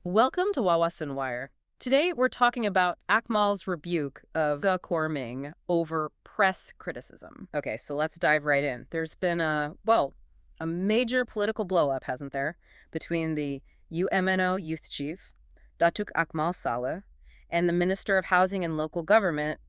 Welcome to Wawasan Wire. Today we're talking about Akmal's rebuke of Ming over press criticism. Okay, so let's dive right in. There's been a major political blow-up, hasn't there, between the Umno Youth chief, Datuk Akmal Saleh, and the Minister of Housing and Local Government,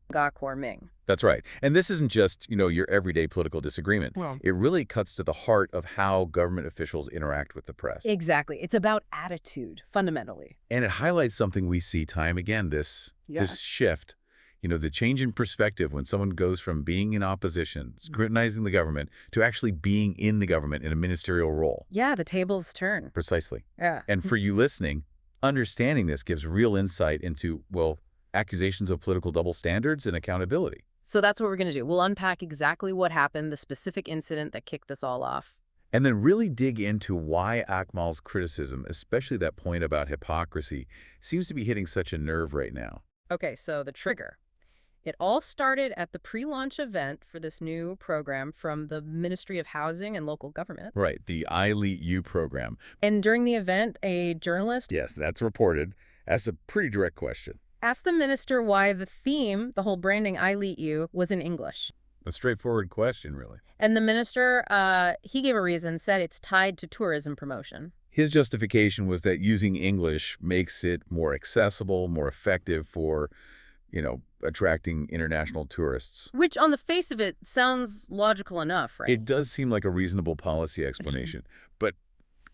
Ming. That's right. And this isn't just, your everyday political disagreement. Well, It really cuts to the heart of how government officials interact with the press. exactly. It's about attitude, fundamentally. And it highlights something we see time again, this shift, the change in perspective when someone goes from being in opposition, scrutinizing the government, to actually being in the government in a ministerial role. Yeah, the tables turn. Precisely. Yeah. And for you listening, understanding this gives real insight into, accusations of political double standards and accountability. So that's what we're going to do. We'll unpack exactly what happened, the specific incident that kicked this all off. And then really dig into why Akmal's criticism, especially that point about hypocrisy, seems to be hitting such a nerve right now. Okay, so the trigger. It all started at the pre-launch event for this new program from the Ministry of Housing and Local Government. Right, the I Lite You program. And during the event, a journalist Yes, that's reported. Asked a pretty direct question. asked the minister why the theme, the whole branding I Lite You, was in English. A straightforward question, really. And the minister, he gave a reason, said it's tied to tourism promotion. His justification was that using English makes it more accessible, more effective for, attracting international tourists. Which, on the face of it, sounds logical enough, right? It does seem like a reasonable policy explanation, but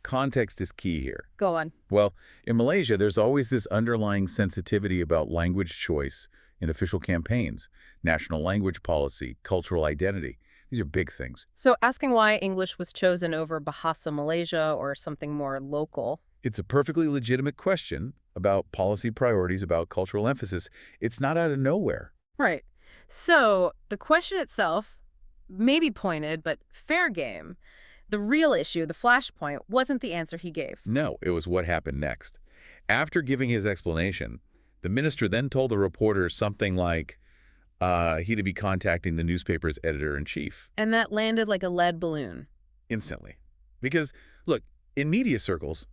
context is key here. Go on. Well, in Malaysia, there's always this underlying sensitivity about language choice in official campaigns, national language policy, cultural identity. These are big things. So asking why English was chosen over Bahasa Malaysia or something more local. It's a perfectly legitimate question about policy priorities, about cultural emphasis. It's not out of nowhere. Right. So the question itself may be pointed, but fair game. The real issue, the flashpoint, wasn't the answer he gave. No, it was what happened next. After giving his explanation, the minister then told the reporter something like he'd be contacting the newspaper's editor-in-chief. And that landed like a lead balloon. Instantly. Because, look, in media circles,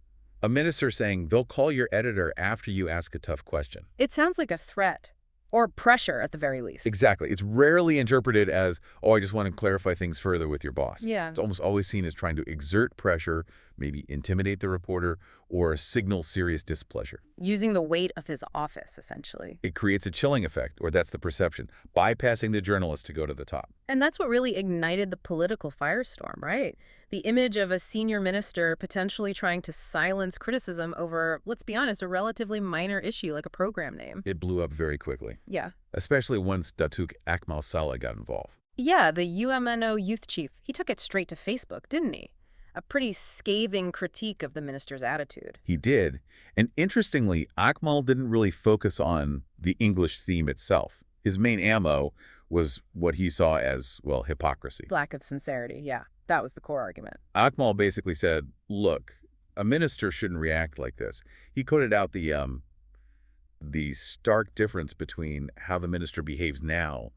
a minister saying they'll call your editor after you ask a tough question. It sounds like a threat. Or pressure, at the very least. Exactly. It's rarely interpreted as, I just want to clarify things further with your boss. Yeah. It's almost always seen as trying to exert pressure, maybe intimidate the reporter, or signal serious displeasure. Using the weight of his office, essentially. It creates a chilling effect, or that's the perception, bypassing the journalist to go to the top. And that's what really ignited the political firestorm, right? The image of a senior minister potentially trying to silence criticism over, let's be honest, a relatively minor issue like a program name. It blew up very quickly. Yeah. Especially once Datuk Akmal Saleh got involved. Yeah, the Umno Youth chief, he took it straight to Facebook, didn't he? A pretty scathing critique of the minister's attitude. He did. And interestingly, Akmal didn't really focus on the English theme itself. His main ammo was what he saw as, hypocrisy. Lack of sincerity, yeah. That was the core argument. Akmal basically said, look, a minister shouldn't react like this. He quoted out the stark difference between how the minister behaves now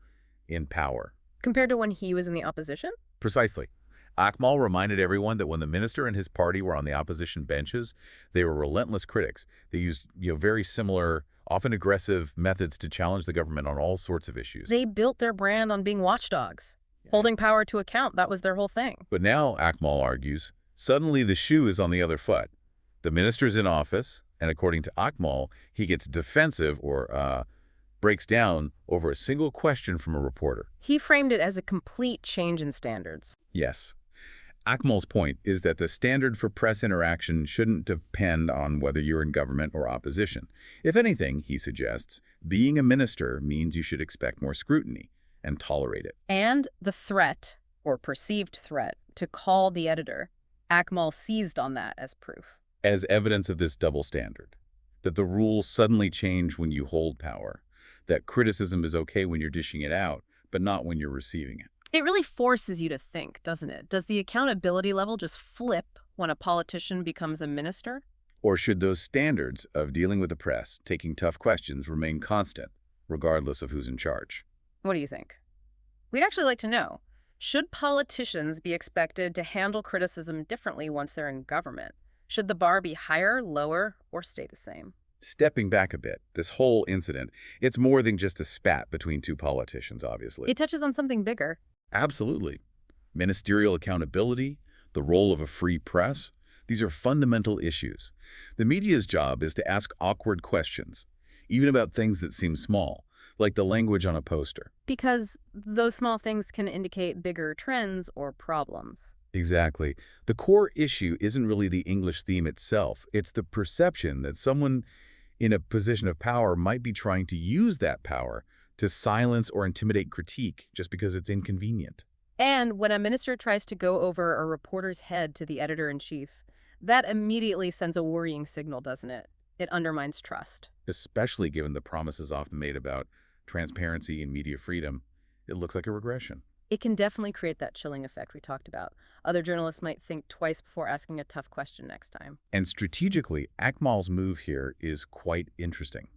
in power. Compared to when he was in the opposition? Precisely. Akmal reminded everyone that when the minister and his party were on the opposition benches, they were relentless critics. They used very similar, often aggressive methods to challenge the government on all sorts of issues. They built their brand on being watchdogs. Holding power to account, that was their whole thing. But now, Akmal argues, suddenly the shoe is on the other foot. The minister's in office, and according to Akmal, he gets defensive or breaks down over a single question from a reporter. He framed it as a complete change in standards. Yes. Akmal's point is that the standard for press interaction shouldn't depend on whether you're in government or opposition. If anything, he suggests, being a minister means you should expect more scrutiny and tolerate it. And the threat, or perceived threat, to call the editor, Akmal seized on that as proof. As evidence of this double standard, that the rules suddenly change when you hold power, that criticism is okay when you're dishing it out, but not when you're receiving it. It really forces you to think, doesn't it? Does the accountability level just flip when a politician becomes a minister? Or should those standards of dealing with the press, taking tough questions, remain constant, regardless of who's in charge? What do you think? We'd actually like to know. Should politicians be expected to handle criticism differently once they're in government? Should the bar be higher, lower, or stay the same? Stepping back a bit, this whole incident, it's more than just a spat between two politicians, obviously. It touches on something bigger. Absolutely. Ministerial accountability, the role of a free press, these are fundamental issues. The media's job is to ask awkward questions, even about things that seem small, like the language on a poster. Because those small things can indicate bigger trends or problems. Exactly. The core issue isn't really the English theme itself. It's the perception that someone in a position of power might be trying to use that power to silence or intimidate critique just because it's inconvenient. And when a minister tries to go over a reporter's head to the editor-in-chief, that immediately sends a worrying signal, doesn't it? It undermines trust. Especially given the promises often made about transparency and media freedom, it looks like a regression. It can definitely create that chilling effect we talked about. Other journalists might think twice before asking a tough question next time. And strategically, Akmal's move here is quite interesting.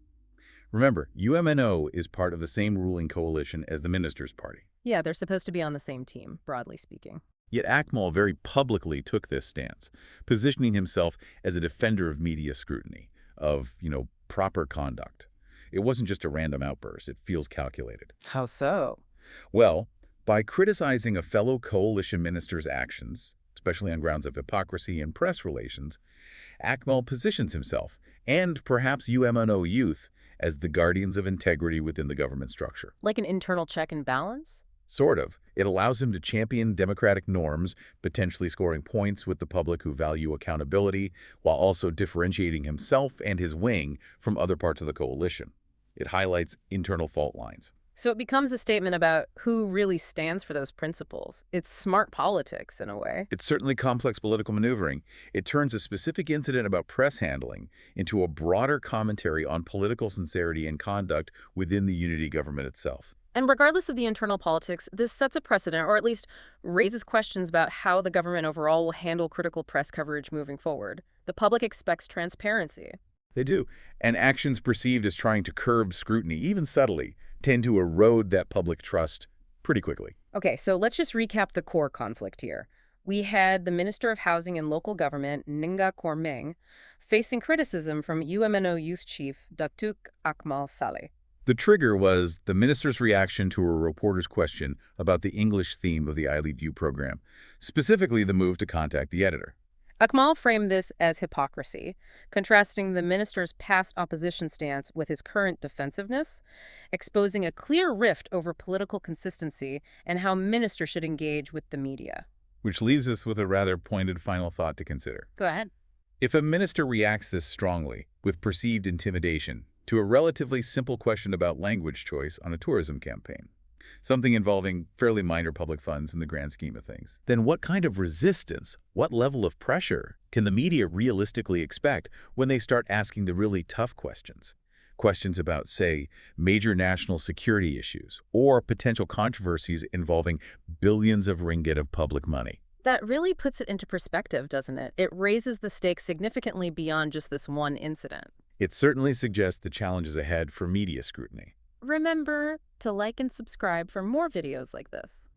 Remember, UMNO is part of the same ruling coalition as the Ministers' Party. Yeah, they're supposed to be on the same team, broadly speaking. Yet Akmal very publicly took this stance, positioning himself as a defender of media scrutiny, of, proper conduct. It wasn't just a random outburst. It feels calculated. How so? Well, by criticizing a fellow coalition minister's actions, especially on grounds of hypocrisy and press relations, Akmal positions himself, and perhaps UMNO Youth, as the guardians of integrity within the government structure. Like an internal check and balance? Sort of. It allows him to champion democratic norms, potentially scoring points with the public who value accountability, while also differentiating himself and his wing from other parts of the coalition. It highlights internal fault lines. So it becomes a statement about who really stands for those principles. It's smart politics, in a way. It's certainly complex political maneuvering. It turns a specific incident about press handling into a broader commentary on political sincerity and conduct within the unity government itself. And regardless of the internal politics, this sets a precedent, or at least raises questions about how the government overall will handle critical press coverage moving forward. The public expects transparency. They do. And actions perceived as trying to curb scrutiny, even subtly, tend to erode that public trust pretty quickly. Okay, so let's just recap the core conflict here. We had the Minister of Housing and Local Government, Ming, facing criticism from UMNO Youth Chief Datuk Akmal Saleh. The trigger was the minister's reaction to a reporter's question about the English theme of the I Lite You program, specifically the move to contact the editor. Akmal framed this as hypocrisy, contrasting the minister's past opposition stance with his current defensiveness, exposing a clear rift over political consistency and how ministers should engage with the media. Which leaves us with a rather pointed final thought to consider. Go ahead. If a minister reacts this strongly, with perceived intimidation, to a relatively simple question about language choice on a tourism campaign, something involving fairly minor public funds in the grand scheme of things, then what kind of resistance, what level of pressure can the media realistically expect when they start asking the really tough questions? Questions about, say, major national security issues or potential controversies involving billions of ringgit of public money. That really puts it into perspective, doesn't it? It raises the stakes significantly beyond just this one incident. It certainly suggests the challenges ahead for media scrutiny. Remember to like and subscribe for more videos like this.